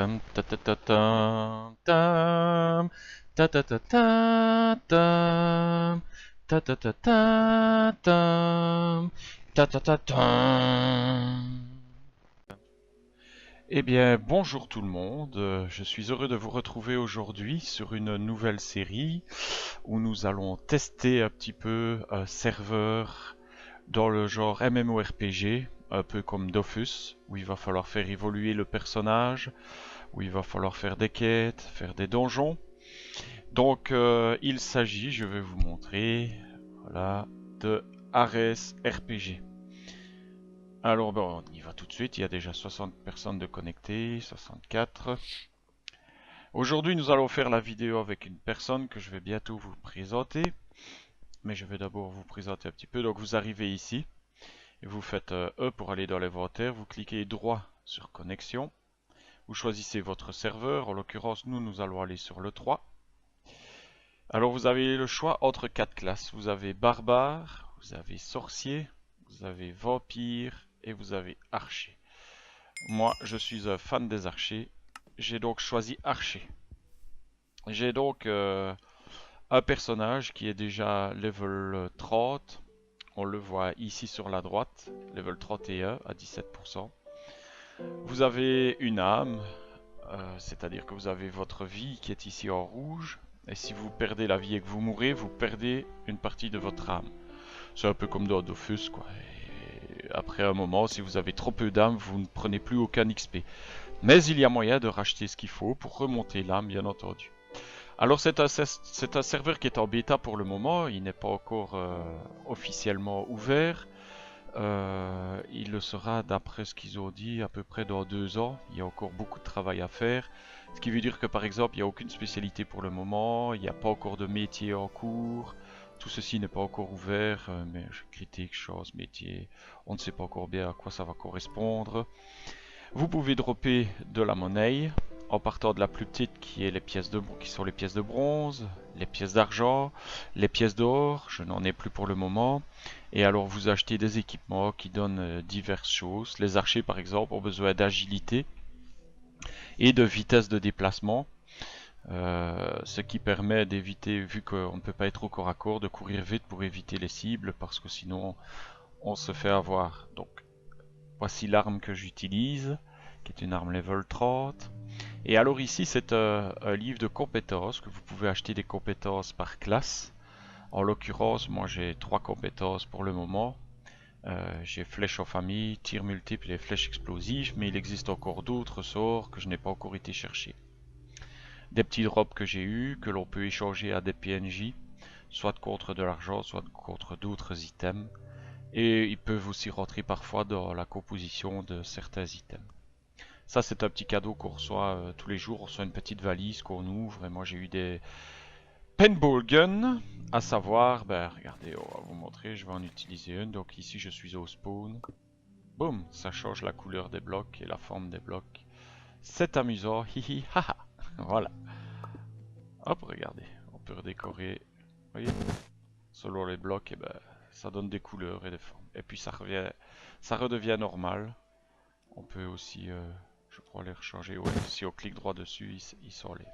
Ta ta ta tam, tam, ta ta ta ta tam, ta ta ta ta tam, ta ta ta tam. Eh bien, bonjour tout le monde, je suis heureux de vous retrouver aujourd'hui sur une nouvelle série où nous allons tester un petit peu un serveur dans le genre MMORPG, un peu comme Dofus, où il va falloir faire évoluer le personnage, où il va falloir faire des quêtes, faire des donjons. Donc il s'agit, je vais vous montrer, voilà, de Ares RPG. Alors bon, on y va tout de suite, il y a déjà 60 personnes de connectées, 64. Aujourd'hui nous allons faire la vidéo avec une personne que je vais bientôt vous présenter. Mais je vais d'abord vous présenter un petit peu. Donc vous arrivez ici, et vous faites E pour aller dans l'inventaire, vous cliquez droit sur connexion. Vous choisissez votre serveur, en l'occurrence nous allons aller sur le 3. Alors vous avez le choix entre 4 classes. Vous avez barbare, vous avez sorcier, vous avez vampire et vous avez archer. Moi je suis un fan des archers, j'ai donc choisi archer. J'ai donc un personnage qui est déjà level 30. On le voit ici sur la droite, level 31 à 17%. Vous avez une âme, c'est-à-dire que vous avez votre vie qui est ici en rouge. Et si vous perdez la vie et que vous mourrez, vous perdez une partie de votre âme. C'est un peu comme dans Dofus, quoi. Et après un moment, si vous avez trop peu d'âme, vous ne prenez plus aucun XP. Mais il y a moyen de racheter ce qu'il faut pour remonter l'âme, bien entendu. Alors c'est un serveur qui est en bêta pour le moment, il n'est pas encore officiellement ouvert. Il le sera d'après ce qu'ils ont dit à peu près dans 2 ans. Il y a encore beaucoup de travail à faire. Ce qui veut dire que par exemple il n'y a aucune spécialité pour le moment, il n'y a pas encore de métier en cours. Tout ceci n'est pas encore ouvert, mais critique, chose, métier, on ne sait pas encore bien à quoi ça va correspondre. Vous pouvez dropper de la monnaie en partant de la plus petite qui est qui sont les pièces de bronze, les pièces d'argent, les pièces d'or, je n'en ai plus pour le moment. Et alors vous achetez des équipements qui donnent diverses choses. Les archers par exemple ont besoin d'agilité et de vitesse de déplacement. Ce qui permet d'éviter, vu qu'on ne peut pas être au corps à corps, de courir vite pour éviter les cibles parce que sinon on se fait avoir. Donc voici l'arme que j'utilise, qui est une arme level 30. Et alors ici c'est un livre de compétences, que vous pouvez acheter des compétences par classe. En l'occurrence, moi j'ai 3 compétences pour le moment. J'ai flèche en famille, tir multiple et flèche explosive, mais il existe encore d'autres sorts que je n'ai pas encore été chercher. Des petits drops que j'ai eu, que l'on peut échanger à des PNJ, soit contre de l'argent, soit contre d'autres items. Et ils peuvent aussi rentrer parfois dans la composition de certains items. Ça c'est un petit cadeau qu'on reçoit tous les jours, on reçoit une petite valise qu'on ouvre, et moi j'ai eu des paintball guns, à savoir, ben regardez, on va vous montrer, je vais en utiliser une, donc ici je suis au spawn. Boum, ça change la couleur des blocs et la forme des blocs. C'est amusant, hihi, haha, voilà. Hop, regardez, on peut redécorer, vous voyez, selon les blocs, et ben ça donne des couleurs et des formes. Et puis ça redevient normal. On peut aussi, je crois, les rechanger. Ouais, si on clique droit dessus, il s'enlève.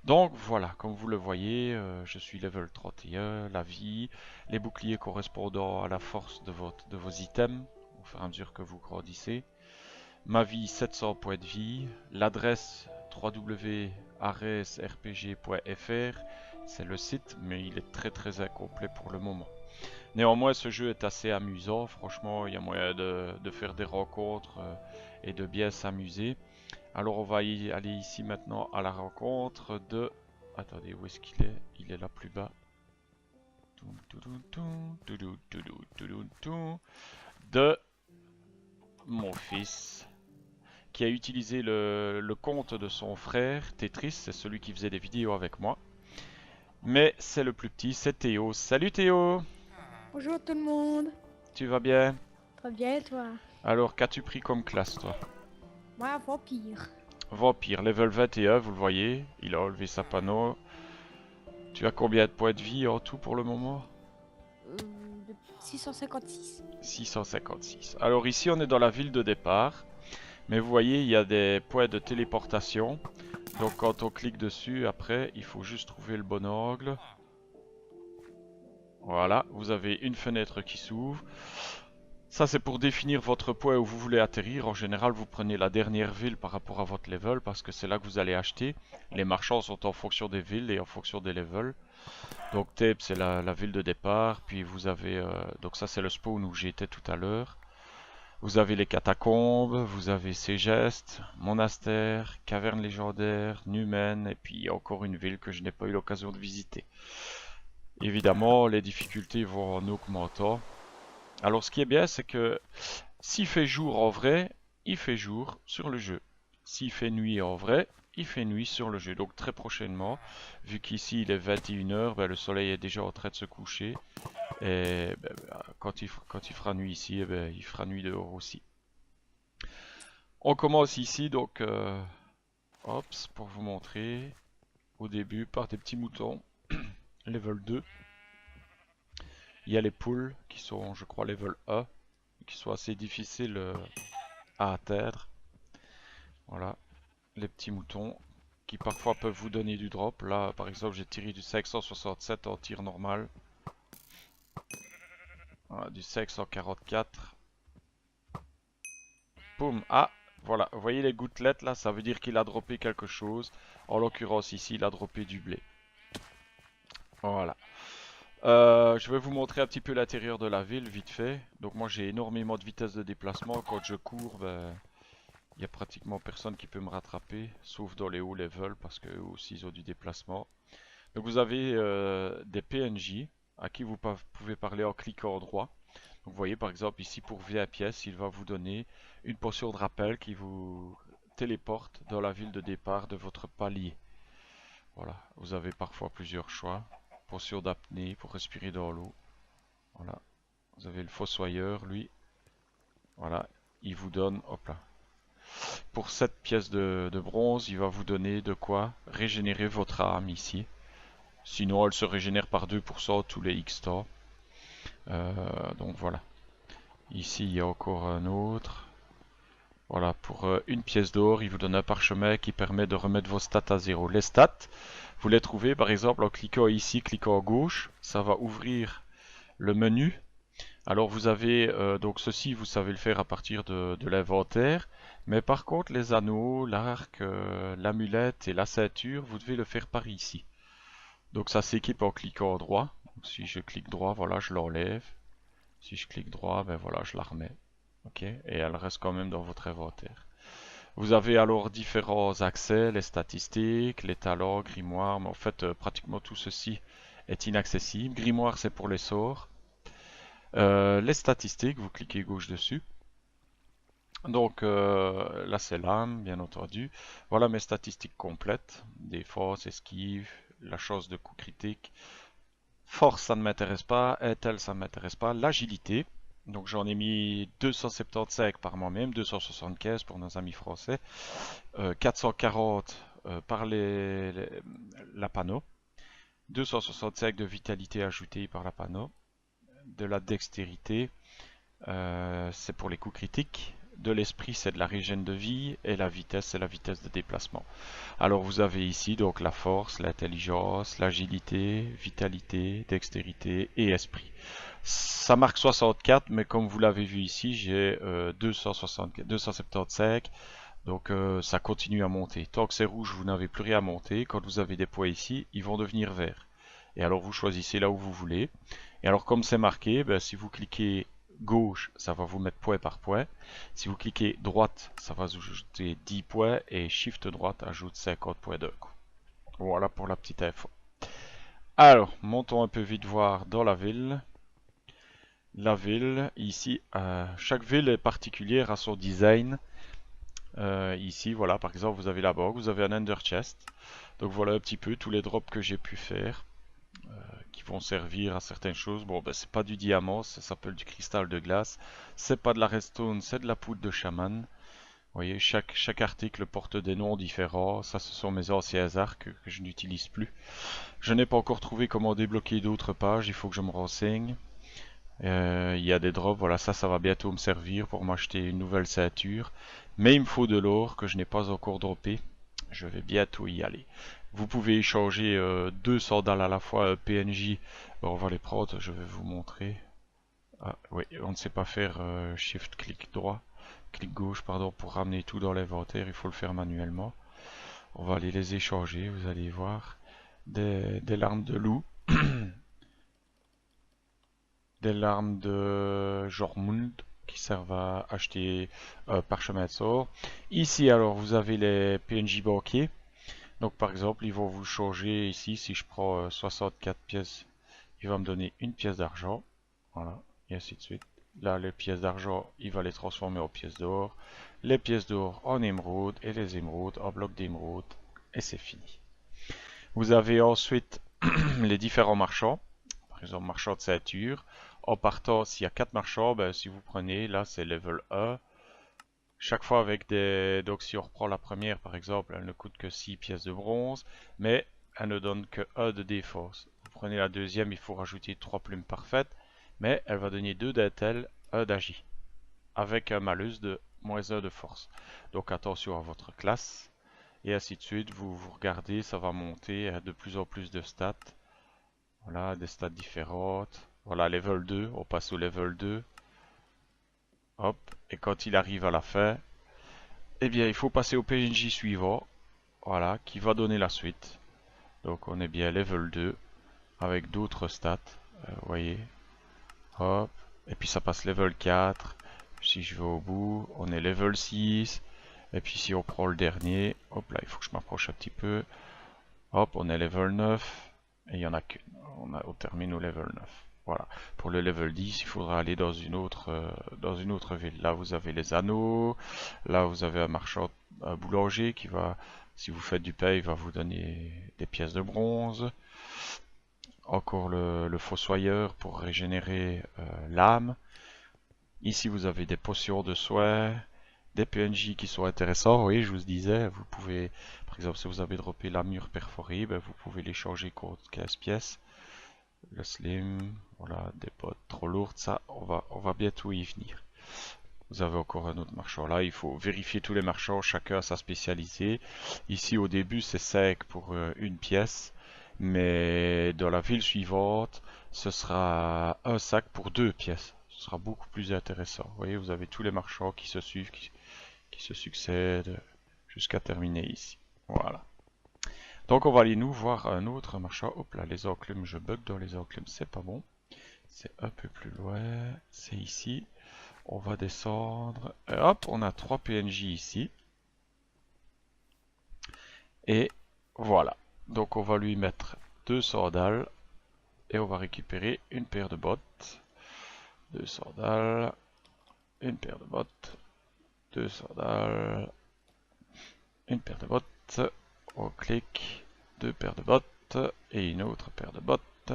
Donc voilà, comme vous le voyez, je suis level 31, la vie, les boucliers correspondant à la force de vos items, au fur et à mesure que vous grandissez. Ma vie, 700 points de vie. L'adresse www.aresrpg.fr, c'est le site, mais il est très incomplet pour le moment. Néanmoins, ce jeu est assez amusant. Franchement, il y a moyen de faire des rencontres et de bien s'amuser. Alors, on va aller ici maintenant à la rencontre de... Attendez, où est-ce qu'il est? Il est là plus bas. De mon fils, qui a utilisé le compte de son frère, Tetris. C'est celui qui faisait des vidéos avec moi. Mais c'est le plus petit, c'est Théo. Salut Théo! Bonjour tout le monde. Tu vas bien? Très bien et toi? Alors, qu'as-tu pris comme classe, toi? Moi, vampire. Vampire, level 21, vous le voyez. Il a enlevé sa panneau. Tu as combien de points de vie en tout pour le moment? 656. 656. Alors ici, on est dans la ville de départ. Mais vous voyez, il y a des points de téléportation. Donc quand on clique dessus, après, il faut juste trouver le bon angle. Voilà, vous avez une fenêtre qui s'ouvre. Ça, c'est pour définir votre point où vous voulez atterrir. En général, vous prenez la dernière ville par rapport à votre level parce que c'est là que vous allez acheter. Les marchands sont en fonction des villes et en fonction des levels. Donc Thèbes, c'est la ville de départ. Puis vous avez... donc ça, c'est le spawn où j'étais tout à l'heure. Vous avez les catacombes, vous avez Ségeste, monastère, caverne légendaire, Numen, et puis encore une ville que je n'ai pas eu l'occasion de visiter. Évidemment, les difficultés vont en augmentant. Alors ce qui est bien, c'est que s'il fait jour en vrai, il fait jour sur le jeu. S'il fait nuit en vrai, il fait nuit sur le jeu. Donc très prochainement, vu qu'ici il est 21 h, ben, le soleil est déjà en train de se coucher. Et ben, quand il fera nuit ici, ben, il fera nuit dehors aussi. On commence ici donc, pour vous montrer au début par des petits moutons, level 2. Il y a les poules qui sont, je crois, level 1, qui sont assez difficiles à atteindre. Voilà, les petits moutons qui parfois peuvent vous donner du drop. Là, par exemple, j'ai tiré du 567 en tir normal. Voilà, du 544. Poum, ah, voilà, vous voyez les gouttelettes là, ça veut dire qu'il a droppé quelque chose. En l'occurrence ici, il a droppé du blé. Voilà. Je vais vous montrer un petit peu l'intérieur de la ville, vite fait. Donc moi j'ai énormément de vitesse de déplacement. Quand je cours, ben, il n'y a pratiquement personne qui peut me rattraper, sauf dans les hauts levels, parce qu'eux aussi ils ont du déplacement. Donc vous avez des PNJ à qui vous pouvez parler en cliquant droit. Donc vous voyez par exemple ici pour 20 pièces, il va vous donner une potion de rappel qui vous téléporte dans la ville de départ de votre palier. Voilà, vous avez parfois plusieurs choix. Potion d'apnée pour respirer dans l'eau. Voilà, vous avez le fossoyeur, lui. Voilà, il vous donne, hop là. Pour cette pièce de bronze, il va vous donner de quoi régénérer votre âme ici. Sinon, elle se régénère par 2% tous les X temps. Donc voilà. Ici, il y a encore un autre. Voilà, pour une pièce d'or, il vous donne un parchemin qui permet de remettre vos stats à 0. Les stats, vous les trouvez par exemple en cliquant ici, cliquant à gauche. Ça va ouvrir le menu. Alors vous avez, donc ceci, vous savez le faire à partir de l'inventaire. Mais par contre, les anneaux, l'arc, l'amulette et la ceinture, vous devez le faire par ici. Donc ça s'équipe en cliquant droit. Donc, si je clique droit, voilà, je l'enlève. Si je clique droit, ben voilà, je la remets. Ok, et elle reste quand même dans votre inventaire. Vous avez alors différents accès, les statistiques, les talents, grimoire, mais en fait pratiquement tout ceci est inaccessible. Grimoire c'est pour les sorts. Les statistiques, vous cliquez gauche dessus. Donc là c'est l'âme, bien entendu. Voilà mes statistiques complètes. Défense, esquive, la chance de coup critique. Force ça ne m'intéresse pas, intel ça ne m'intéresse pas. L'agilité. Donc j'en ai mis 275 par moi-même, 275 pour nos amis français, 440 par la panneau, 265 de vitalité ajoutée par la panneau, de la dextérité, c'est pour les coups critiques, de l'esprit c'est de la régène de vie, et la vitesse c'est la vitesse de déplacement. Alors vous avez ici donc la force, l'intelligence, l'agilité, vitalité, dextérité et esprit. Ça marque 64, mais comme vous l'avez vu ici, j'ai 275, donc ça continue à monter. Tant que c'est rouge, vous n'avez plus rien à monter. Quand vous avez des points ici, ils vont devenir verts. Et alors vous choisissez là où vous voulez. Et alors comme c'est marqué, ben, si vous cliquez gauche, ça va vous mettre point par point. Si vous cliquez droite, ça va vous ajouter 10 points. Et Shift droite ajoute 50 points d'un coup. Voilà pour la petite info. Alors, montons un peu vite voir dans la ville. La ville, ici, chaque ville est particulière à son design. Ici, voilà, par exemple, vous avez la banque, vous avez un Ender Chest. Donc voilà un petit peu tous les drops que j'ai pu faire, qui vont servir à certaines choses. Bon, ben, c'est pas du diamant, ça s'appelle du cristal de glace. C'est pas de la redstone, c'est de la poudre de chaman. Vous voyez, chaque article porte des noms différents. Ça, ce sont mes anciens arcs que je n'utilise plus. Je n'ai pas encore trouvé comment débloquer d'autres pages, il faut que je me renseigne. Il y a des drops, voilà, ça va bientôt me servir pour m'acheter une nouvelle ceinture. Mais il me faut de l'or que je n'ai pas encore droppé. Je vais bientôt y aller. Vous pouvez échanger deux sandales à la fois PNJ. Bon, on va les prendre, je vais vous montrer. Ah oui, on ne sait pas faire Shift clic droit, clic gauche pardon, pour ramener tout dans l'inventaire, il faut le faire manuellement. On va aller les échanger, vous allez voir. Des larmes de loup, des larmes de Jormund qui servent à acheter parchemin de sort. Ici alors vous avez les PNJ banquiers. Donc par exemple ils vont vous changer ici, si je prends 64 pièces, il va me donner une pièce d'argent. Voilà, et ainsi de suite. Là les pièces d'argent, il va les transformer en pièces d'or. Les pièces d'or en émeraude et les émeraudes en blocs d'émeraude. Et c'est fini. Vous avez ensuite les différents marchands. Par exemple, marchand de ceinture. En partant, s'il y a 4 marchands, ben, si vous prenez, là c'est level 1. Chaque fois avec des... Donc si on reprend la première par exemple, elle ne coûte que 6 pièces de bronze, mais elle ne donne que 1 de défense. Vous prenez la deuxième, il faut rajouter 3 plumes parfaites, mais elle va donner 2 d'intel, 1 d'agi, avec un malus de -1 de force. Donc attention à votre classe, et ainsi de suite, vous regardez, ça va monter à de plus en plus de stats. Voilà, des stats différentes. Voilà, level 2, on passe au level 2. Hop, et quand il arrive à la fin, eh bien, il faut passer au PNJ suivant. Voilà, qui va donner la suite. Donc, on est bien level 2, avec d'autres stats. Vous voyez, hop, et puis ça passe level 4. Si je vais au bout, on est level 6. Et puis si on prend le dernier, hop là, il faut que je m'approche un petit peu. Hop, on est level 9. Et il n'y en a qu'une. On termine au level 9. Voilà. Pour le level 10, il faudra aller dans une autre ville. Là, vous avez les anneaux. Là, vous avez un marchand, un boulanger qui va, si vous faites du pain, il va vous donner des pièces de bronze. Encore le fossoyeur pour régénérer l'âme. Ici, vous avez des potions de soins, des PNJ qui sont intéressants. Oui, je vous disais, vous pouvez, par exemple, si vous avez droppé la mûre perforée, ben, vous pouvez les changer contre 15 pièces. Le slim, voilà, des bottes trop lourdes, ça, on va bientôt y venir. Vous avez encore un autre marchand là, il faut vérifier tous les marchands, chacun a sa spécialité. Ici, au début, c'est 5 pour une pièce, mais dans la ville suivante, ce sera un sac pour 2 pièces. Ce sera beaucoup plus intéressant. Vous voyez, vous avez tous les marchands qui se suivent, qui se succèdent jusqu'à terminer ici. Voilà. Donc on va aller nous voir un autre marchand. Hop là, les enclumes, je bug dans les enclumes, c'est pas bon. C'est un peu plus loin, c'est ici. On va descendre. Et hop, on a 3 PNJ ici. Et voilà. Donc on va lui mettre 2 sandales. Et on va récupérer une paire de bottes. 2 sandales. Une paire de bottes. 2 sandales. Une paire de bottes. On clique. 2 paires de bottes. Et une autre paire de bottes.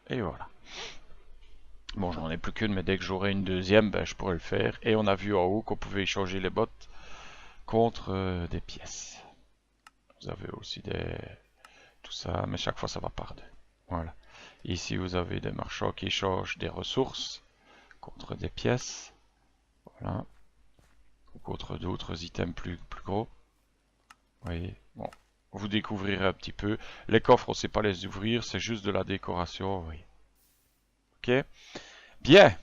Et voilà. Bon, j'en ai plus qu'une, mais dès que j'aurai une deuxième, ben, je pourrai le faire. Et on a vu en haut qu'on pouvait échanger les bottes contre des pièces. Vous avez aussi tout ça, mais chaque fois ça va par deux. Voilà. Ici, vous avez des marchands qui échangent des ressources contre des pièces. Voilà. Ou contre d'autres items plus gros. Vous voyez. Bon. Vous découvrirez un petit peu. Les coffres, on ne sait pas les ouvrir, c'est juste de la décoration. Oui. Ok. Bien.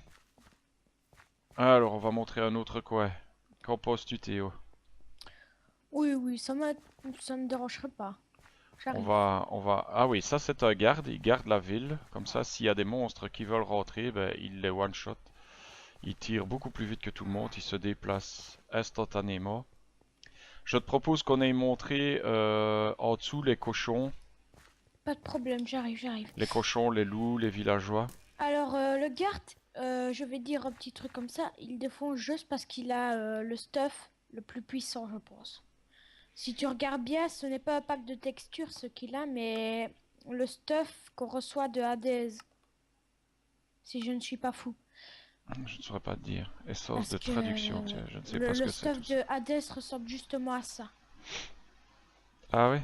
Alors, on va montrer un autre coin. Qu'en penses-tu, Théo? Oui, oui, ça me dérangerait pas. J'arrive. Ah oui, ça c'est un garde, il garde la ville. Comme ça, s'il y a des monstres qui veulent rentrer, ben, il les one-shot. Il tire beaucoup plus vite que tout le monde, il se déplace instantanément. Je te propose qu'on aille montrer en dessous les cochons. Pas de problème, j'arrive, j'arrive. Les cochons, les loups, les villageois. Alors, le garde, je vais dire un petit truc comme ça, il défonce juste parce qu'il a le stuff le plus puissant, je pense. Si tu regardes bien, ce n'est pas un pack de texture ce qu'il a, mais le stuff qu'on reçoit de Hades. Si je ne suis pas fou. Je ne saurais pas te dire. Essence Parce de que traduction, tiens, je ne sais pas ce le que c'est stuff tout ça. de Hades ressemble justement à ça. Ah oui?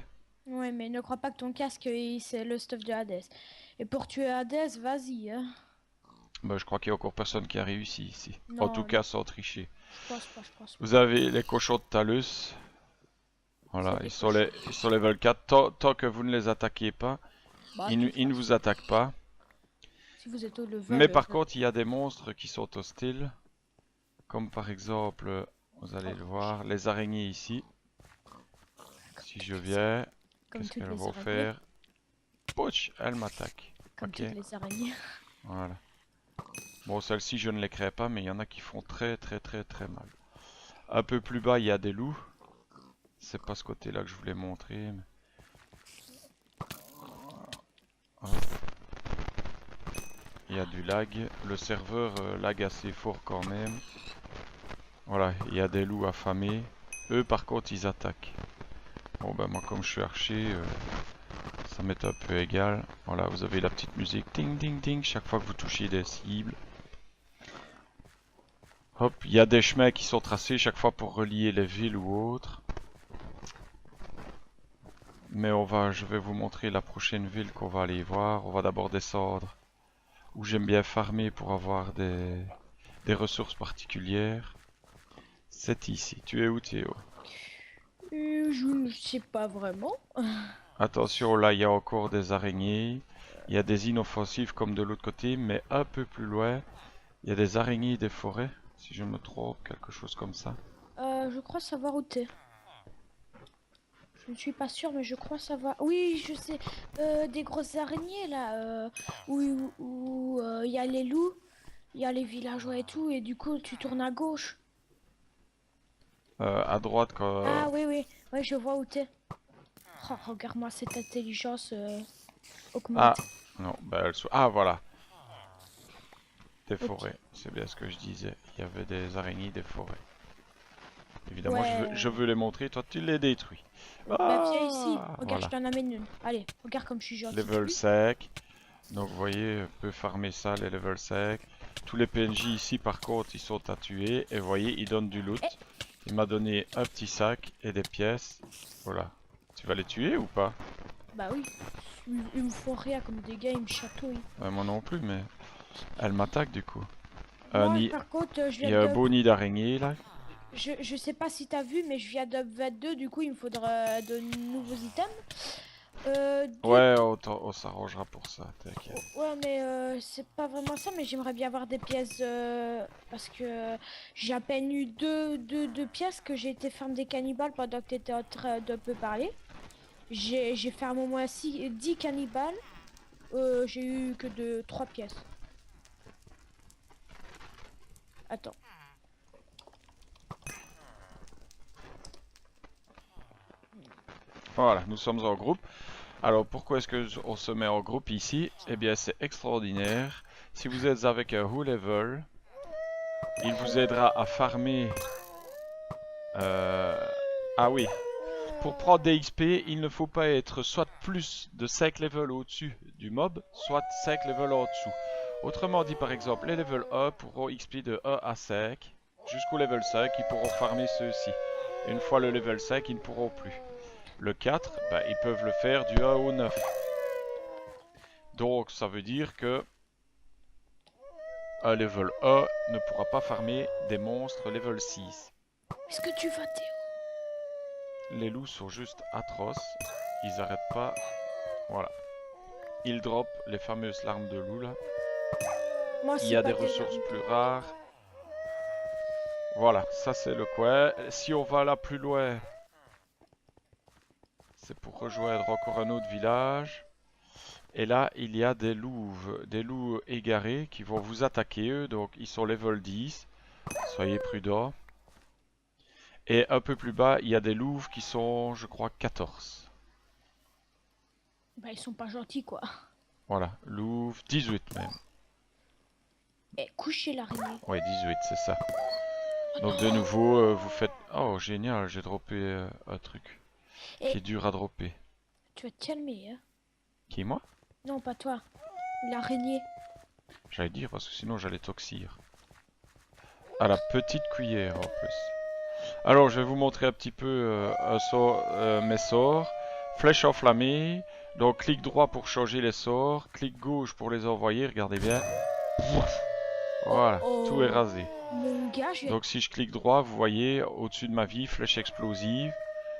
Ouais, mais ne crois pas que ton casque, c'est le stuff de Hades. Et pour tuer Hades, vas-y, hein. Bah, je crois qu'il y a encore personne qui a réussi ici. En tout Non, cas, sans tricher. je pense pas, je pense pas. Vous avez les cochons de Talus. Voilà, C'est des ils sont, cochons. ils sont level 4. Tant que vous ne les attaquez pas, Bah, de toute ils ne vous façon, attaquent pas. si vous êtes au Mais level... par contre, il y a des monstres qui sont hostiles. Comme par exemple, vous allez oh, le voir, les araignées ici. Si je viens, comme qu'est-ce toutes qu'elles les vont araignées. faire? Pouch, elles m'attaquent. Comme Ok, toutes les araignées. voilà. Bon, celles-ci, je ne les crée pas, mais il y en a qui font très très très très mal. Un peu plus bas, il y a des loups. C'est pas ce côté-là que je voulais montrer. Mais... hop. Il y a du lag. Le serveur lag assez fort quand même. Voilà, il y a des loups affamés. Eux, par contre, ils attaquent. Bon, ben moi, comme je suis archer, ça m'est un peu égal. Voilà, vous avez la petite musique. Ding, ding, ding. Chaque fois que vous touchez des cibles. Hop, il y a des chemins qui sont tracés chaque fois pour relier les villes ou autres. Mais je vais vous montrer la prochaine ville qu'on va aller voir. On va d'abord descendre où j'aime bien farmer pour avoir des ressources particulières. C'est ici. Tu es où, Théo? Je ne sais pas vraiment. Attention, là, il y a encore des araignées. Il y a des inoffensives comme de l'autre côté, mais un peu plus loin, il y a des araignées des forêts, si je me trompe, quelque chose comme ça. Je crois savoir où t'es. Je ne suis pas sûre, mais je crois savoir. Oui, je sais. Des grosses araignées là, où il y a les loups, il y a les villageois et tout, et du coup tu tournes à gauche. À droite, quand... Ah oui, oui, ouais, je vois où t'es. Oh, regarde-moi cette intelligence Ah, augmente. non, bah, ah, voilà, des Ok. forêts. C'est bien ce que je disais. Il y avait des araignées des forêts. Évidemment, je Ouais. veux les montrer. Toi, tu les détruis. Bah viens ici. Ah, Regarde, je voilà. t'en amène une. Allez, regarde comme je suis gentil. T'as Level vu? 5. Donc, vous voyez, on peut farmer ça, les level 5. Tous les PNJ ici, par contre, ils sont à tuer. Et vous voyez, ils donnent du loot. Eh, Il m'a donné un petit sac et des pièces. Voilà. Tu vas les tuer ou pas? bah oui. Ils me font rien comme des gars, ils me chatouillent. Moi non plus, mais elle m'attaque du coup. Moi, par contre, je Il viens y a un de... beau nid d'araignée là. Je sais pas si t'as vu, mais je viens d'up 22, du coup il me faudra de nouveaux items. Ouais, on s'arrangera pour ça, t'inquiète. Ouais, mais c'est pas vraiment ça, mais j'aimerais bien avoir des pièces parce que j'ai à peine eu deux pièces que j'ai été ferme des cannibales pendant que t'étais en train de peu parler. J'ai fermé au moins 10 cannibales, j'ai eu que de 3 pièces. Attends. Voilà, nous sommes en groupe. Alors pourquoi est-ce que on se met en groupe ici? Eh bien c'est extraordinaire. Si vous êtes avec un haut level, il vous aidera à farmer. Ah oui, pour prendre des XP, il ne faut pas être soit plus de 5 levels au-dessus du mob, soit 5 levels en dessous. Autrement dit, par exemple, les level 1 pourront XP de 1 à 5. Jusqu'au level 5, ils pourront farmer ceux-ci. Une fois le level 5, ils ne pourront plus. Le 4, bah, ils peuvent le faire du 1 au 9. Donc, ça veut dire que un level 1 ne pourra pas farmer des monstres level 6. Est-ce que tu vas, Théo? Les loups sont juste atroces. Ils arrêtent pas. Voilà. Ils drop les fameuses larmes de loup là. Moi, Il y c'est a pas des des ressources larmes. plus rares. Voilà, ça c'est le coin. Si on va là plus loin, c'est pour rejoindre encore un autre village. Et là, il y a des loups égarés qui vont vous attaquer eux. Donc ils sont level 10. Soyez prudents. Et un peu plus bas, il y a des loups qui sont, je crois, 14. Bah, ils sont pas gentils, quoi. Voilà, loups 18 même. Eh, couchez l'araignée. Ouais, 18, c'est ça. Donc de nouveau, vous faites... Oh, génial, j'ai droppé un truc qui Eh, est dur à dropper. tu vas te calmer, hein. Qui, moi? Non, pas toi. L'araignée. J'allais dire parce que sinon j'allais toxir. À la petite cuillère en plus. Alors je vais vous montrer un petit peu mes sorts. Flèche enflammée. Donc clic droit pour changer les sorts. Clic gauche pour les envoyer, regardez bien. Oh Voilà, tout est oh. rasé. Mon gars, je vais... Donc si je clique droit, vous voyez au-dessus de ma vie, flèche explosive.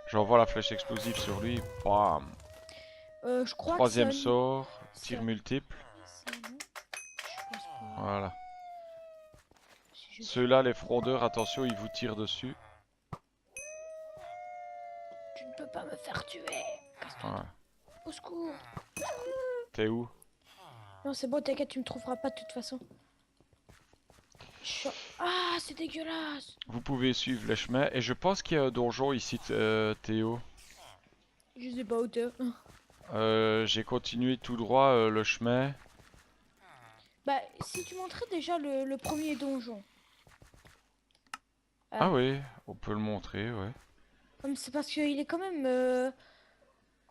J'envoie la flèche explosive sur lui. Bam. je crois que Troisième sort, tir ça... multiple. c'est bon. Je pense pas. Voilà. Si je fais... Ceux-là, les fraudeurs, attention, ils vous tirent dessus. Tu ne peux pas me faire tuer. Casse-toi. Voilà. Au secours. T'es où? Non, c'est bon, t'inquiète, tu me trouveras pas de toute façon. Ah, c'est dégueulasse. Vous pouvez suivre les chemins. Et je pense qu'il y a un donjon ici, Théo. Je sais pas où t'es. J'ai continué tout droit le chemin. Bah, si tu montrais déjà le premier donjon. Ah oui, on peut le montrer, ouais. Comme c'est parce qu'il est quand même...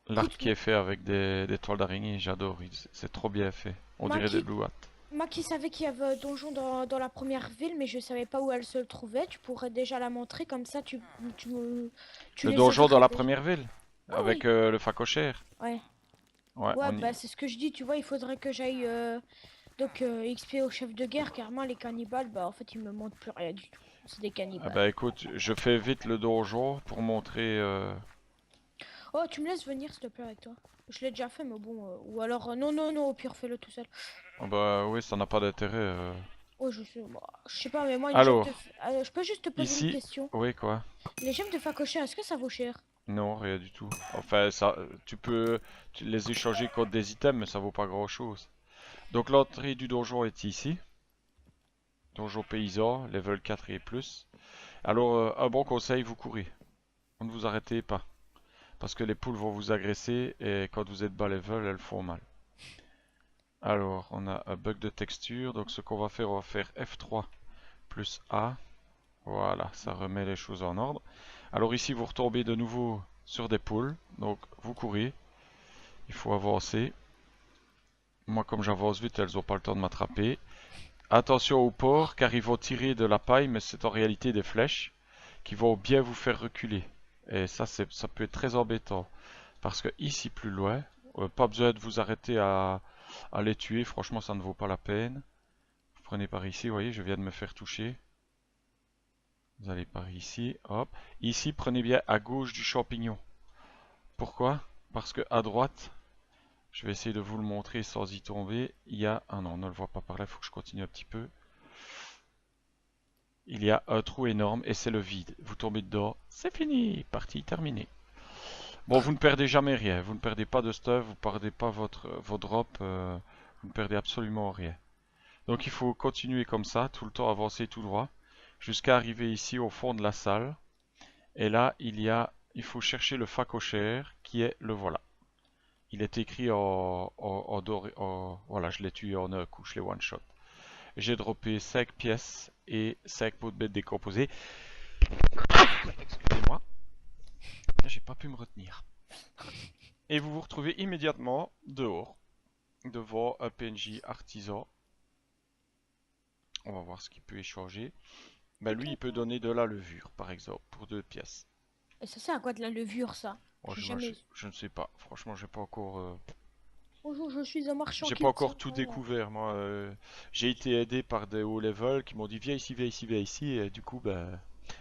L'arc Écoute, qui est fait avec des toiles d'araignée, j'adore. C'est trop bien fait. On moi dirait des qui, Blue Hat. moi qui savais qu'il y avait un donjon dans la première ville, mais je savais pas où elle se trouvait, tu pourrais déjà la montrer, comme ça tu Le les donjon dans aiderais la déjà. première ville, Ah avec oui, le facochère. ouais. Ouais, Ouais, on y... bah c'est ce que je dis, tu vois, il faudrait que j'aille XP au chef de guerre, car moi les cannibales, bah en fait ils me montrent plus rien du tout. C'est des Ah cannibales. bah écoute, je fais vite le donjon pour montrer... Oh, tu me laisses venir s'il te plaît avec toi. Je l'ai déjà fait, mais bon, ou alors, non, non, non, au pire fais-le tout seul. Ah bah oui, ça n'a pas d'intérêt. Oh, je sais pas, mais moi, Alors, je peux juste te poser une ici... question. Oui, quoi? Les gemmes de facochère, est-ce que ça vaut cher? Non, rien du tout. Enfin, ça, tu peux les échanger contre des items, mais ça vaut pas grand-chose. Donc l'entrée du donjon est ici. Donjon paysan, level 4 et plus. Alors, un bon conseil, vous courez. Ne vous arrêtez pas. Parce que les poules vont vous agresser et quand vous êtes bas level, elles font mal. Alors, on a un bug de texture. Donc ce qu'on va faire, on va faire F3 plus A. Voilà, ça remet les choses en ordre. Alors ici, vous retombez de nouveau sur des poules. Donc vous courez. Il faut avancer. Moi, comme j'avance vite, elles n'ont pas le temps de m'attraper. Attention aux porcs, car ils vont tirer de la paille, mais c'est en réalité des flèches qui vont bien vous faire reculer. Et ça, ça peut être très embêtant. Parce que ici, plus loin, pas besoin de vous arrêter à les tuer. Franchement, ça ne vaut pas la peine. Vous prenez par ici, vous voyez, je viens de me faire toucher. Vous allez par ici, hop. Ici, prenez bien à gauche du champignon. Pourquoi? Parce que à droite, je vais essayer de vous le montrer sans y tomber. Il y a... Ah non, on ne le voit pas par là, il faut que je continue un petit peu. Il y a un trou énorme et c'est le vide. Vous tombez dedans, c'est fini, partie terminée. Bon, vous ne perdez jamais rien, vous ne perdez pas de stuff, vous ne perdez pas vos drops, vous ne perdez absolument rien. Donc il faut continuer comme ça, tout le temps avancer tout droit, jusqu'à arriver ici au fond de la salle. Et là, il faut chercher le facochère, qui est le voilà. Il est écrit en doré, voilà, je l'ai tué en un coup, je l'ai one shot. J'ai droppé 5 pièces et 5 pots de bête décomposés. Excusez-moi, j'ai pas pu me retenir. Et vous vous retrouvez immédiatement dehors, devant un PNJ artisan. On va voir ce qu'il peut échanger. Ben lui, il peut donner de la levure, par exemple, pour 2 pièces. Et ça sert à quoi de la levure, ça? Oh, J'ai jamais... je ne sais pas. Franchement, Bonjour, je suis un marchand j'ai qui pas ne encore sert tout à rien. découvert. Moi, j'ai été aidé par des hauts level qui m'ont dit viens ici, viens ici, viens ici. Et du coup, ben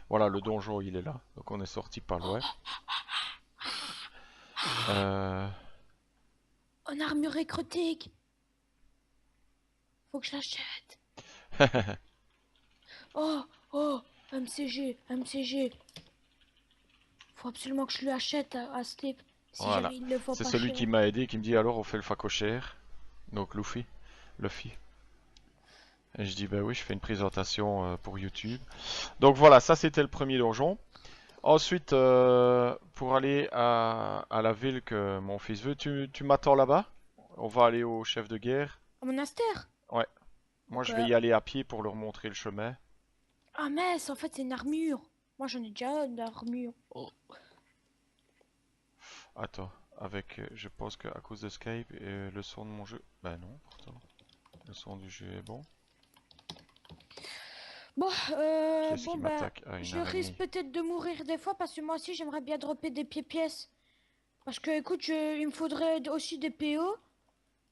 voilà, le donjon, il est là. Donc on est sorti pas loin. Euh... En armure écrotique! Faut que je l'achète. Oh, oh, MCG, MCG. Faut absolument que je lui achète à Steve. Si Voilà. jamais il le vend C'est pas celui cher. qui m'a aidé qui me dit alors on fait le facochère. Donc Luffy. Et je dis bah oui, je fais une présentation pour YouTube. Donc voilà, ça c'était le premier donjon. Ensuite, pour aller à la ville que mon fils veut, tu m'attends là-bas? On va aller au chef de guerre. Au monastère? Ouais, moi Ok. je vais y aller à pied pour leur montrer le chemin. Ah, mais en fait, c'est une armure. Moi, j'en ai déjà une armure. Oh. Attends, je pense qu'à cause de Skype et le son de mon jeu. Bah non, pourtant. Le son du jeu est bon. Bon, Qu'est-ce qui bah, m'attaque? Ah, une je risque araignée. peut-être de mourir des fois parce que moi aussi, j'aimerais bien dropper des pièces. Parce que, écoute, il me faudrait aussi des PO.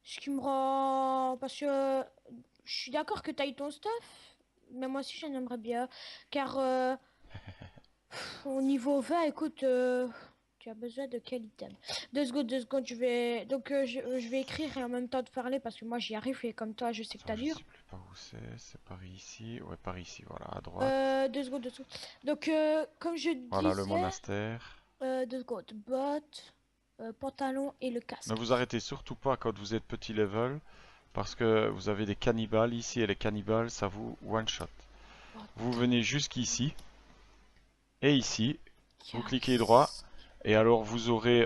Ce qui me rend... Parce que je suis d'accord que t'ailles ton stuff, mais moi aussi j'en aimerais bien. Car au niveau 20, écoute, tu as besoin de quel item? 2 secondes, je vais. Donc je vais écrire et en même temps te parler parce que moi j'y arrive et comme toi je sais que Attends, t'as je dur. sais plus par où c'est par ici. Ouais, par ici, voilà, à droite. 2 secondes, 2 secondes. Donc comme je Voilà le disais, monastère. 2 secondes, bottes, pantalon et le Ne casque. vous arrêtez surtout pas quand vous êtes petit level, parce que vous avez des cannibales ici et les cannibales ça vous one shot. Oh, Vous venez jusqu'ici et ici, vous cliquez droit casque. et alors vous aurez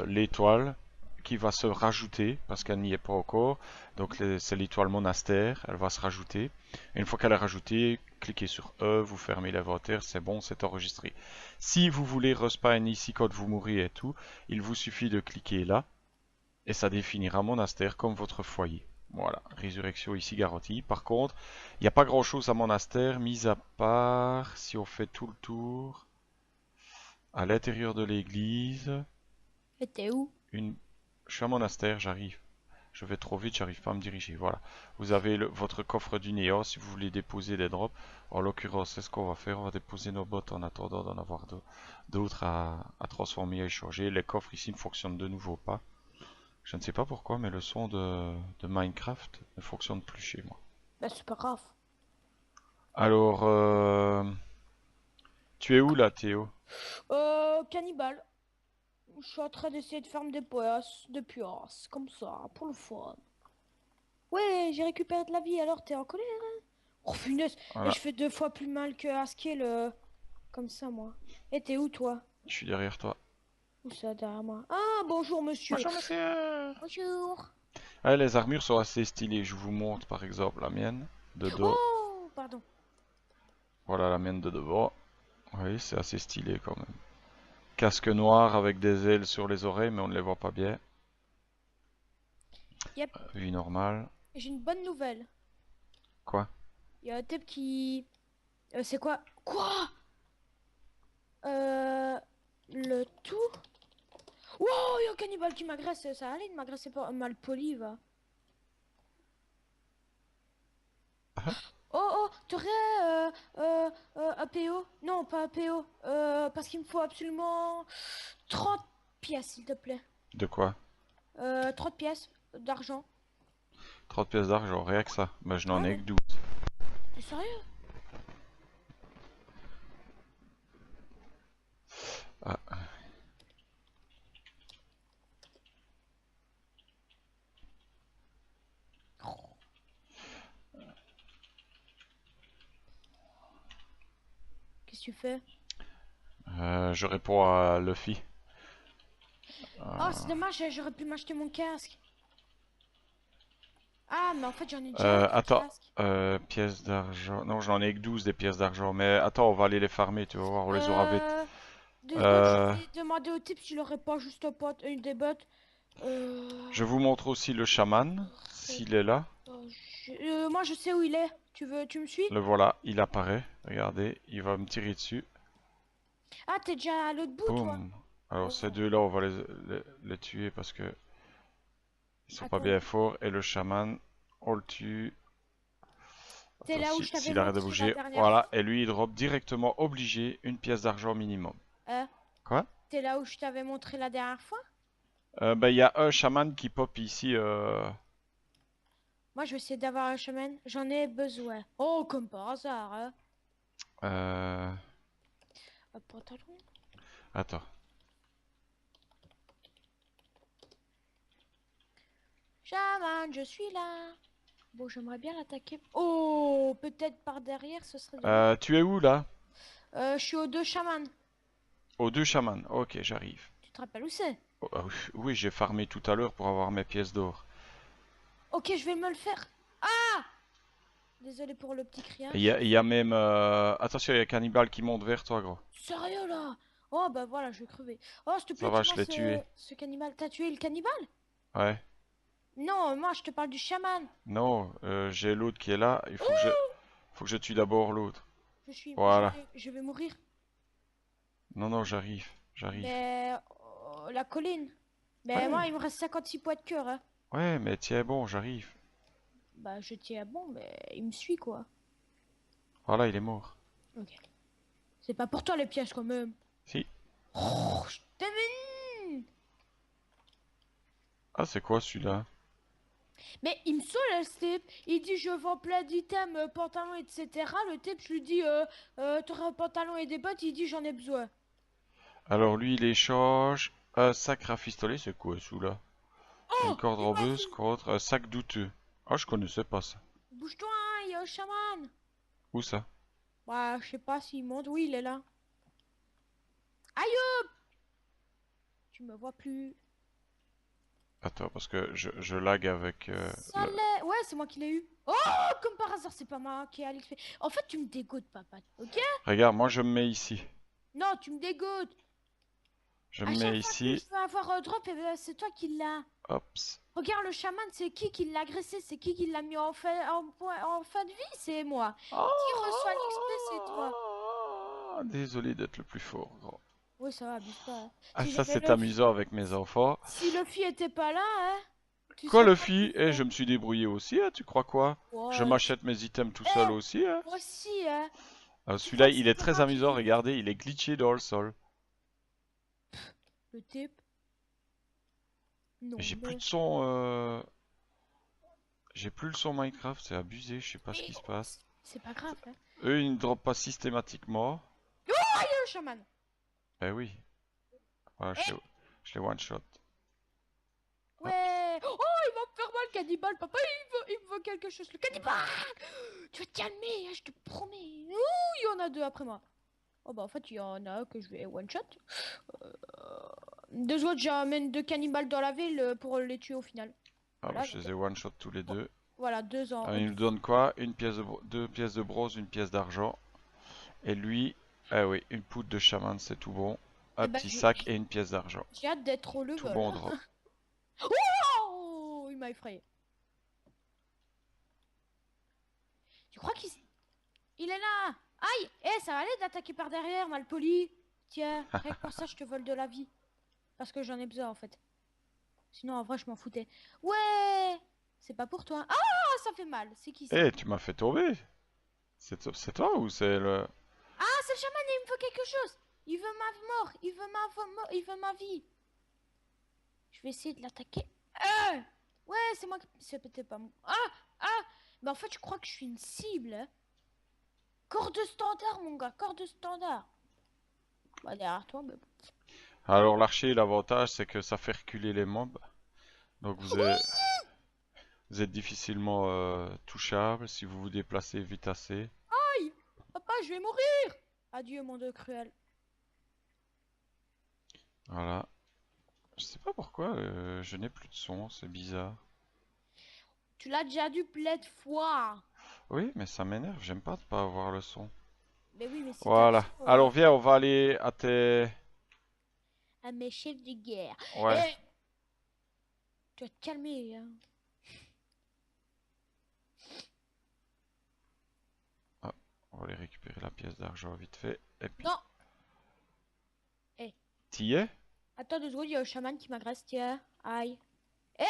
l'étoile qui va se rajouter parce qu'elle n'y est pas encore. Donc c'est l'étoile monastère, elle va se rajouter. Et une fois qu'elle est rajoutée, cliquez sur E, vous fermez l'inventaire, c'est bon, c'est enregistré. Si vous voulez respawn ici quand vous mourrez et tout, il vous suffit de cliquer là et ça définira monastère comme votre foyer. Voilà, résurrection ici garantie. Par contre, il n'y a pas grand chose à monastère, mis à part si on fait tout le tour à l'intérieur de l'église. Et t'es où? Une... Je suis à monastère, j'arrive. Je vais trop vite, j'arrive pas à me diriger. Voilà. Vous avez votre coffre du néant si vous voulez déposer des drops. En l'occurrence, c'est ce qu'on va faire. On va déposer nos bottes en attendant d'en avoir d'autres à transformer, à échanger. Les coffres ici ne fonctionnent de nouveau pas. Je ne sais pas pourquoi, mais le son de Minecraft ne fonctionne plus chez moi. Bah c'est pas grave. Alors, tu es où là, Théo? Cannibale. Je suis en train d'essayer de faire des poisses, des pioches, comme ça, pour le fun. Ouais, j'ai récupéré de la vie, alors t'es en colère, hein? Oh punaise, et Voilà, je fais 2 fois plus mal que Askill, comme ça, moi. Et t'es où, toi? je suis derrière toi. Où ça, derrière moi? Ah, bonjour, monsieur. Bonjour, monsieur. Bonjour. Ouais, les armures sont assez stylées. Je vous montre par exemple la mienne de dos. Oh, pardon. Voilà la mienne de devant. Oui, c'est assez stylé quand même. Casque noir avec des ailes sur les oreilles, mais on ne les voit pas bien. Yep, Vue normale. j'ai une bonne nouvelle. Quoi? Il y a un type qui... c'est quoi? Quoi? Euh... Le tout? Wow, il y a un cannibale qui m'agresse, ça allait, il m'agressait pas mal poli, va. Ah, Oh, oh, t'aurais un PO? Non, pas un PO. Parce qu'il me faut absolument 30 pièces, s'il te plaît. de quoi? 30 pièces d'argent. 30 pièces d'argent, rien que ça. Bah, je n'en Ouais, ai mais que 12. t'es sérieux? Ah, Qu'est-ce que tu fais? je réponds à Luffy. Oh, c'est dommage, j'aurais pu m'acheter mon casque. Ah, mais en fait, j'en ai déjà des Attends. casques. Pièces d'argent. Non, j'en ai que 12 des pièces d'argent. Mais attends, on va aller les farmer, tu vas voir, on les aura vite. Euh... 2 secondes, je Euh, vais demander au type s'il aurait pas juste un pote, une des bottes. je vous montre aussi le chaman, s'il est là. Moi, je sais où il est. Tu me suis? Le voilà, il apparaît. Regardez, il va me tirer dessus. Ah, t'es déjà à l'autre bout, toi. Boum. Alors ces Oh. deux-là, on va les tuer parce que ils sont pas Attends, bien forts. Et le chaman, on le tue. t'es Attends, là où je t'avais s'il arrête de montré la bouger. dernière Voilà, fois? et lui, il drop directement obligé une pièce d'argent minimum. Hein? Quoi? T'es là où je t'avais montré la dernière fois? Ben, il y a un chaman qui pop ici. Moi, je vais essayer d'avoir un chemin. J'en ai besoin. Oh, comme par hasard, hein? Euh, Un pantalon? Attends. Chaman, je suis là. Bon, j'aimerais bien l'attaquer. Oh, peut-être par derrière, ce serait dommage. Tu es où là? Je suis aux 2 chamans. Aux deux chamans. Ok, j'arrive. Tu te rappelles où c'est? Oh, oui, oui, j'ai farmé tout à l'heure pour avoir mes pièces d'or. Ok, je vais me le faire. Ah! Désolé pour le petit Il criage. il y a même... Attention, il y a un cannibale qui monte vers toi, gros. Sérieux là? Oh, bah voilà, je vais crever. Oh, s'il te Ça plaît, va, je tue-moi l'ai tué. ce cannibale. T'as tué le cannibale? Ouais. Non, moi, je te parle du chaman. Non, j'ai l'autre qui est là. Il faut que je tue d'abord l'autre. Je Voilà. je vais mourir. Non, non, j'arrive. J'arrive. Mais la colline. Mais Ouais. moi, il me reste 56 poids de cœur, hein. Ouais, mais tiens, bon, j'arrive. Bah, je tiens bon, mais il me suit, quoi. Voilà, il est mort. Ok. C'est pas pour toi, les pièges, quand même. Si. Oh, je t'aime. Ah, c'est quoi celui-là? Mais il me saoule, ce type. Il dit, je vends plein d'items, pantalons, etc. Le type, je lui dis, t'auras un pantalon et des bottes. Il dit, j'en ai besoin. Alors lui, il échange un sac rafistolé, c'est quoi celui-là? Une Oh, corde il m'a robuste vu. contre un sac douteux. Ah, je connaissais pas ça. Bouge-toi, hein, il y a un chaman. Où ça? Bah, je sais pas s'il monte. Oui, il est là. Aïe, tu me vois plus. Attends, parce que je lag avec Ça l'est. Ouais, c'est moi qui l'ai eu. Oh, comme par hasard, c'est pas moi qui ai l'XP. En fait, tu me dégoûtes, papa. Ok? Regarde, moi je me mets ici. Non, tu me dégoûtes. Je À me chaque mets fois que ici. je veux avoir un drop, eh ben, c'est toi qui l'as. Hops. Regarde le chaman, c'est qui l'a agressé? C'est qui l'a mis en fin de vie? C'est moi. Qui reçoit l'XP? C'est toi. Ah, désolé d'être le plus fort, gros. Oui, ça va, abuse pas, hein. Ah, Si ça jamais c'est amusant avec mes enfants. Si Luffy était pas là, hein, tu Quoi, serais pas plus Luffy? Eh, je fort. me suis débrouillé aussi, hein, tu crois quoi? Je Ouais, m'achète mes items tout seul eh, aussi, hein. moi aussi, hein. Tu Celui-là, crois que il est c'était très moi qui amusant, l'ai regardez, il est glitché dans le sol. le type? Mais Non, j'ai plus de mais... son, j'ai plus le son Minecraft, c'est abusé, je sais pas ce Mais qui se passe. c'est pas grave, hein. Eux, ils ne dropent pas systématiquement. Ah, il y a le chaman. Eh oui, voilà, Eh, je les one shot. Hop. ouais. Oh, il va me faire mal, cannibale. Papa, il me veut quelque chose. Le cannibale. Tu vas te calmer, hein, je te promets. Ouh, il y en a deux après moi. Oh bah en fait, il y en a un que je vais one shot. Euh, Deux autres, j'amène deux cannibales dans la ville pour les tuer au final. Ah bah Voilà, je donc, les ai one shot tous les deux. voilà, deux en... Il nous donne quoi? Une pièce de deux pièces de bronze, une pièce d'argent. Et lui, ah oui, une poudre de chaman, c'est tout bon. Eh Un ben, petit sac et une pièce d'argent. j'ai hâte d'être au Tout level, bon hein. drop. Oh, il m'a effrayé. Tu crois il est là? Aïe! Eh, ça va aller d'attaquer par derrière, malpoli. Tiens, rien que pour ça, je te vole de la vie. Parce que j'en ai besoin, en fait. Sinon, en vrai, je m'en foutais. Ouais! C'est pas pour toi. Ah, ça fait mal. C'est qui ça? Eh, tu m'as fait tomber. C'est toi ou c'est le... Ah, c'est le chaman et il me faut quelque chose. Il veut ma mort. Il veut ma vie. Je vais essayer de l'attaquer. Ouais, c'est moi qui... C'est peut-être pas moi. Ah! Ah! Mais en fait, je crois que je suis une cible, hein. Corps de standard, mon gars. Corps de standard. Bah, derrière toi, mais bon. Alors l'archer, l'avantage, c'est que ça fait reculer les mobs. Donc vous êtes difficilement touchable si vous vous déplacez vite assez. Aïe! Papa, je vais mourir! Adieu, monde cruel. Voilà. Je sais pas pourquoi je n'ai plus de son, c'est bizarre. Tu l'as déjà dû plein de fois. Oui, mais ça m'énerve, j'aime pas de pas avoir le son. Mais oui, mais si t'as le Voilà. son, Alors viens, on va aller à tes... à mes chefs de guerre. Ouais. Eh, tu vas te calmer, hein. Ah, on va aller récupérer la pièce d'argent vite fait. Et puis... Non! Eh, T'y es? attends 2 secondes, il y a un chaman qui m'agresse, tiens. Aïe. Eh!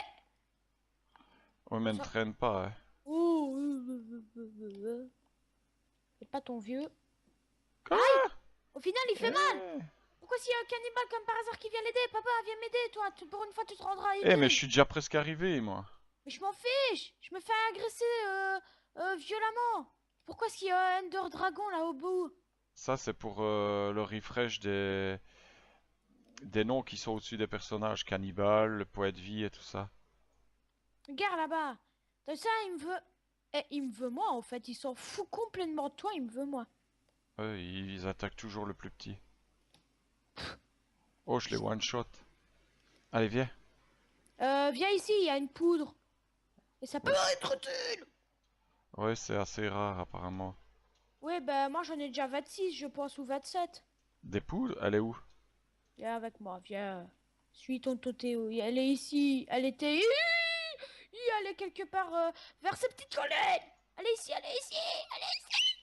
Ouais, mais ne Ça- traîne pas, hein. Ouh. C'est pas ton vieux. Quoi? Au final, il fait mal! Eh, Pourquoi s'il y a un cannibale comme par hasard qui vient l'aider? Papa, viens m'aider, toi. Pour une fois, tu te rendras Mais je utile. suis déjà presque arrivé, moi. Mais je m'en fiche! Je me fais agresser violemment! Pourquoi est-ce qu'il y a un Ender Dragon là au bout? Ça, c'est pour le refresh des noms qui sont au-dessus des personnages. Cannibale, le poète vie et tout ça. Regarde là-bas! T'as ça, il me veut. Eh, il me veut moi en fait, il s'en fout complètement de toi, il me veut moi. Ouais, ils attaquent toujours le plus petit. Oh, je les one-shot. Allez, viens. Viens ici, il y a une poudre. Et ça peut être utile! Ouais, c'est assez rare apparemment. Ouais, bah moi j'en ai déjà 26, je pense, ou 27. Des poudres? Elle est où? Viens avec moi, viens. Suis ton Totéo, elle est ici, elle était. Elle est quelque part vers cette petite collègue! Elle est ici, elle est ici! Elle est ici!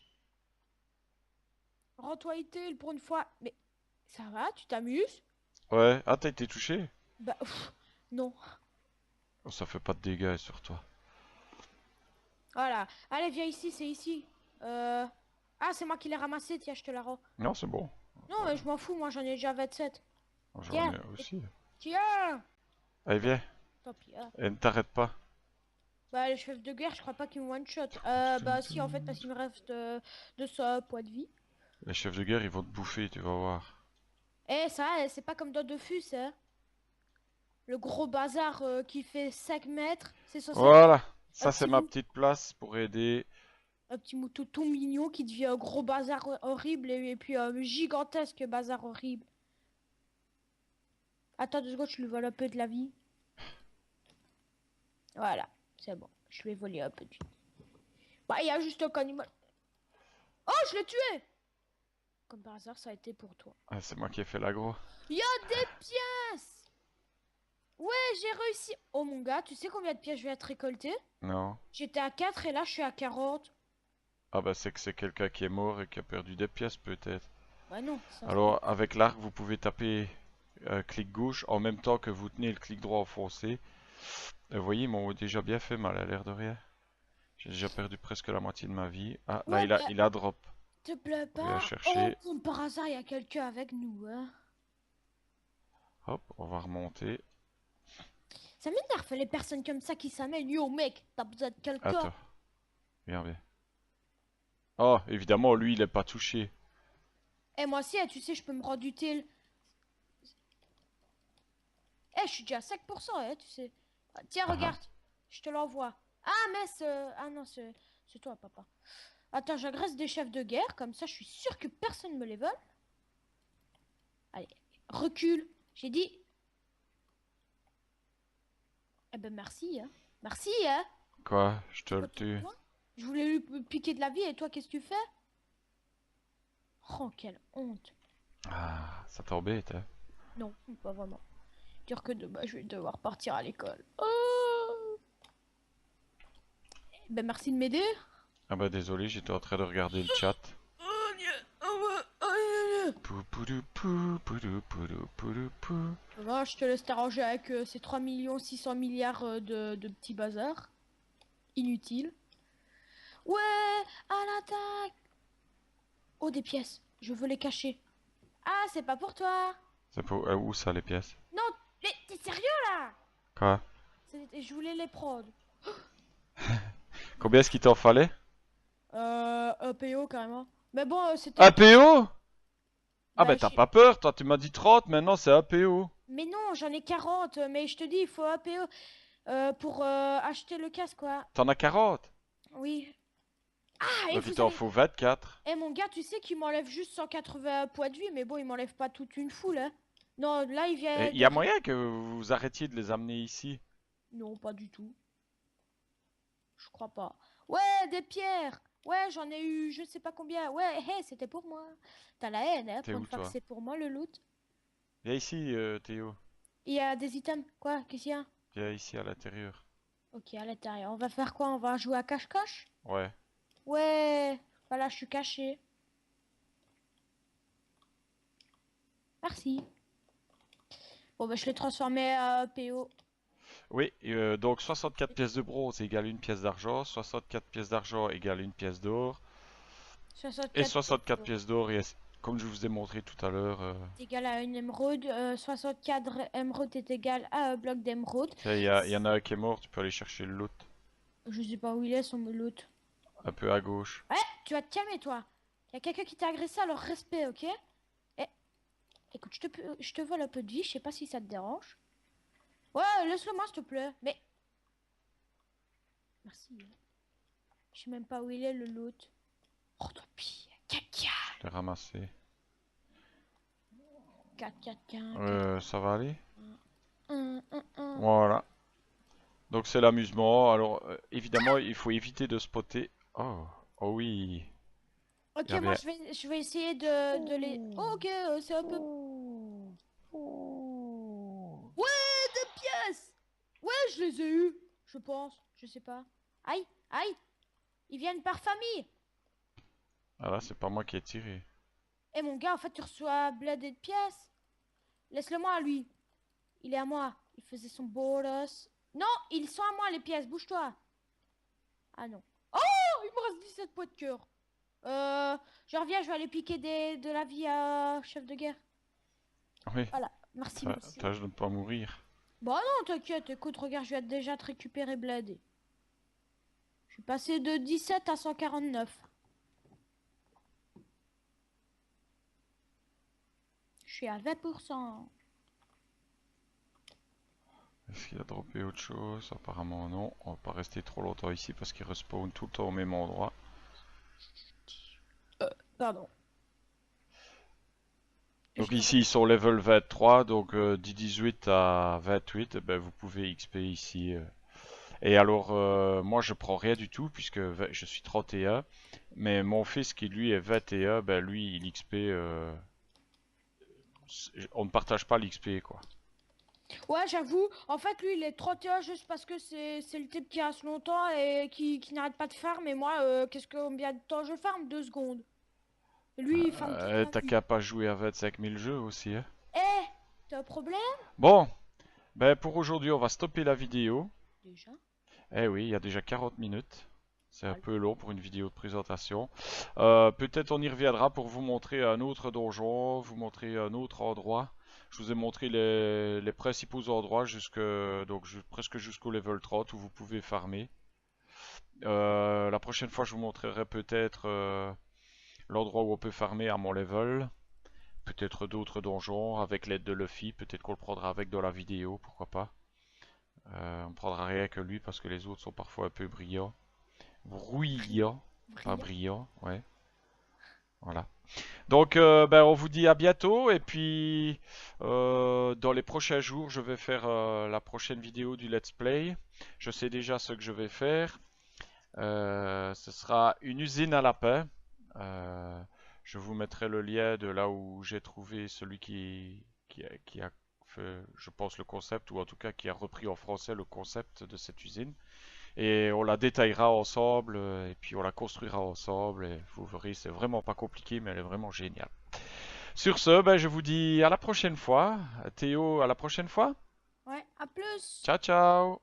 Rends-toi utile pour une fois. Mais ça va, tu t'amuses? Ouais. Ah, t'as été touché? Bah, pff, non. Oh, ça fait pas de dégâts sur toi. Voilà. Allez, viens ici, c'est ici. Ah, c'est moi qui l'ai ramassé, tiens, je te la rends. Non, c'est bon. Non, mais je m'en fous, moi j'en ai déjà 27. J'en Tiens, ai aussi. tiens. Allez, viens. Tant pis, hein. Et ne t'arrête pas. Bah, les chefs de guerre, je crois pas qu'ils me one-shot. Bah si, en fait, parce qu'il me reste 200 points de vie. Les chefs de guerre, ils vont te bouffer, tu vas voir. Eh, ça, c'est pas comme dans Dofus, hein. Le gros bazar qui fait 5 mètres, c'est censé être Voilà. un Ça, c'est petit ma mou- petite place pour aider. un petit mouton tout mignon qui devient un gros bazar horrible et puis un gigantesque bazar horrible. Attends 2 secondes, je lui vole un peu de la vie. Voilà, c'est bon. Je lui ai volé un peu de vie. Bah, il y a juste un cannibale. Oh, je l'ai tué! Comme par hasard, ça a été pour toi. Ah, c'est moi qui ai fait l'agro. Il y a des pièces! Ouais, j'ai réussi. Oh mon gars, tu sais combien de pièces je vais être récolter? Non. J'étais à 4 et là je suis à 40. Ah bah c'est que c'est quelqu'un qui est mort et qui a perdu des pièces peut-être. Bah non, ça se Alors avec l'arc vous pouvez taper clic gauche en même temps que vous tenez le clic droit enfoncé. Vous voyez ils m'ont déjà bien fait mal à l'air de rien. J'ai déjà perdu presque la moitié de ma vie. Ah là Ouais, il a drop. te plaît On va pas. Oh, chercher. comme par hasard, il y a quelqu'un avec nous, hein. Hop, on va remonter. Ça m'énerve les personnes comme ça qui s'amènent. Yo mec, t'as besoin de quelqu'un. Attends, viens, viens. Oh, évidemment, lui, il est pas touché. Et moi aussi, tu sais, je peux me rendre utile. Je suis déjà à 5%, tu sais. Ah, tiens, Ah, ah. regarde. Je te l'envoie. Ah, mais ah non, c'est toi, papa. Attends, j'agresse des chefs de guerre, comme ça, je suis sûr que personne me les vole. Allez, recule. J'ai dit. Eh ben, merci, hein. Merci, hein. Quoi? Je te le Pourquoi tu tue. me vois. Je voulais lui piquer de la vie, et toi, qu'est-ce que tu fais? Oh, quelle honte. Ah, ça t'embête, hein? Non, pas vraiment. Dire que demain, je vais devoir partir à l'école. Oh. Ben, merci de m'aider. Ah bah désolé, j'étais en train de regarder le chat. Pou, poudou, pou, poudou, poudou, poudou, pou. Voilà, je te laisse t'arranger avec ces 3 600 milliards de petits bazars. Inutiles. Ouais, à l'attaque. Oh, des pièces. Je veux les cacher. Ah, c'est pas pour toi. C'est pour... où ça, les pièces? Non, mais t'es sérieux là? Quoi? Je voulais les prendre. Combien est-ce qu'il t'en fallait? Un PO carrément. Mais bon, c'était... Un PO? Ah Bah, bah t'as pas peur, toi tu m'as dit 30, maintenant c'est un PO. Mais non, j'en ai 40, mais je te dis, il faut un PO pour acheter le casque, quoi. T'en as 40? Oui. Ah, et Donc il vous t'en allez... faut 24. Eh mon gars, tu sais qu'il m'enlève juste 180 points de vie, mais bon, il m'enlève pas toute une foule, hein. Non, là, il vient... Et il y a moyen que vous arrêtiez de les amener ici? Non, pas du tout. Je crois pas. Ouais, des pierres. Ouais, j'en ai eu je sais pas combien. Ouais, hé, c'était pour moi. T'as la haine, hein, T'es pour où une fois que toi? c'est pour moi le loot. Viens ici Théo. Il y a des items. Quoi? Qu'est-ce qu'il y a? Viens ici à l'intérieur. Ok, à l'intérieur. On va faire quoi? On va jouer à cache-cache? Ouais. Ouais. Voilà, je suis caché. Merci. Bon, bah, je l'ai transformé en PO. Oui, donc 64 pièces de bronze égale une pièce d'argent, 64 pièces d'argent égale une pièce d'or, et 64 64 pièces d'or, comme je vous ai montré tout à l'heure, est égal à une émeraude. 64 émeraudes est égal à un bloc d'émeraude. il y en a un qui est mort, tu peux aller chercher le loot, Je sais pas où il est, son loot. un peu à gauche. Ouais, tu vas te calmer, toi. Il y a quelqu'un qui t'a agressé, alors respect, ok? Eh, écoute, je te vole un peu de vie, je sais pas si ça te dérange. Ouais, laisse-le moi, s'il te plaît. Mais... Merci. Je sais même pas où il est, le loot. Oh, tant pis. Caca. Je l'ai ramassé. 4, 4, 4, Ça va aller? 1, 1, 1. Voilà. Donc c'est l'amusement, alors évidemment il faut éviter de spotter. Oh, oh oui. Ok, Il y moi avait- je vais essayer de les... Oh, ok, c'est un peu... Ouais, des pièces. Ouais, je les ai eues, je pense. Je sais pas. Aïe, aïe. Ils viennent par famille. Ah là c'est pas moi qui ai tiré. Eh mon gars, en fait, tu reçois blindé de pièces. Laisse-le moi à lui. Il est à moi. Il faisait son bolos. Non, ils sont à moi les pièces. Bouge-toi. Ah non. me reste 17 poids de cœur. Je reviens, je vais aller piquer de la vie à chef de guerre. Oui, Voilà, merci, monsieur. tâche de ne pas mourir. Bah non, t'inquiète, écoute, regarde, je viens déjà te récupérer bled. Je suis passé de 17 à 149. Je suis à 20%. Est-ce qu'il a droppé autre chose? Apparemment non. On va pas rester trop longtemps ici parce qu'il respawn tout le temps au même endroit. Pardon. Donc ici ils sont level 23, donc D18 à 28, ben, vous pouvez XP ici. Et alors moi je prends rien du tout puisque je suis 31, mais mon fils qui lui est 21, ben lui il XP, on ne partage pas l'XP quoi. Ouais, j'avoue, en fait, lui, il est 31 juste parce que c'est le type qui reste longtemps et qui n'arrête pas de farm. Et moi, combien de temps je farm? 2 secondes. Lui, il farm toute la T'as vie. qu'à pas jouer à 25 000 jeux aussi, hein. Eh, t'as un problème? Bon, ben pour aujourd'hui on va stopper la vidéo. Déjà. Eh oui, il y a déjà 40 minutes. C'est un Voilà. peu long pour une vidéo de présentation. Peut-être on y reviendra pour vous montrer un autre donjon, vous montrer un autre endroit. Je vous ai montré les principaux endroits presque jusqu'au level 30 où vous pouvez farmer. La prochaine fois, je vous montrerai peut-être l'endroit où on peut farmer à mon level. Peut-être d'autres donjons avec l'aide de Luffy. Peut-être qu'on le prendra avec dans la vidéo, pourquoi pas. On prendra rien que lui parce que les autres sont parfois un peu brillants. Bruyants, pas Brillant. brillants, ouais. Voilà. Donc, ben, on vous dit à bientôt et puis dans les prochains jours, je vais faire la prochaine vidéo du Let's Play. Je sais déjà ce que je vais faire. Ce sera une usine à lapins. Euh, je vous mettrai le lien de là où j'ai trouvé celui qui a fait, je pense, le concept, ou en tout cas qui a repris en français le concept de cette usine. Et on la détaillera ensemble, et puis on la construira ensemble, et vous verrez, c'est vraiment pas compliqué, mais elle est vraiment géniale. Sur ce, ben, je vous dis à la prochaine fois. Théo, à la prochaine fois. Ouais, à plus. Ciao, ciao!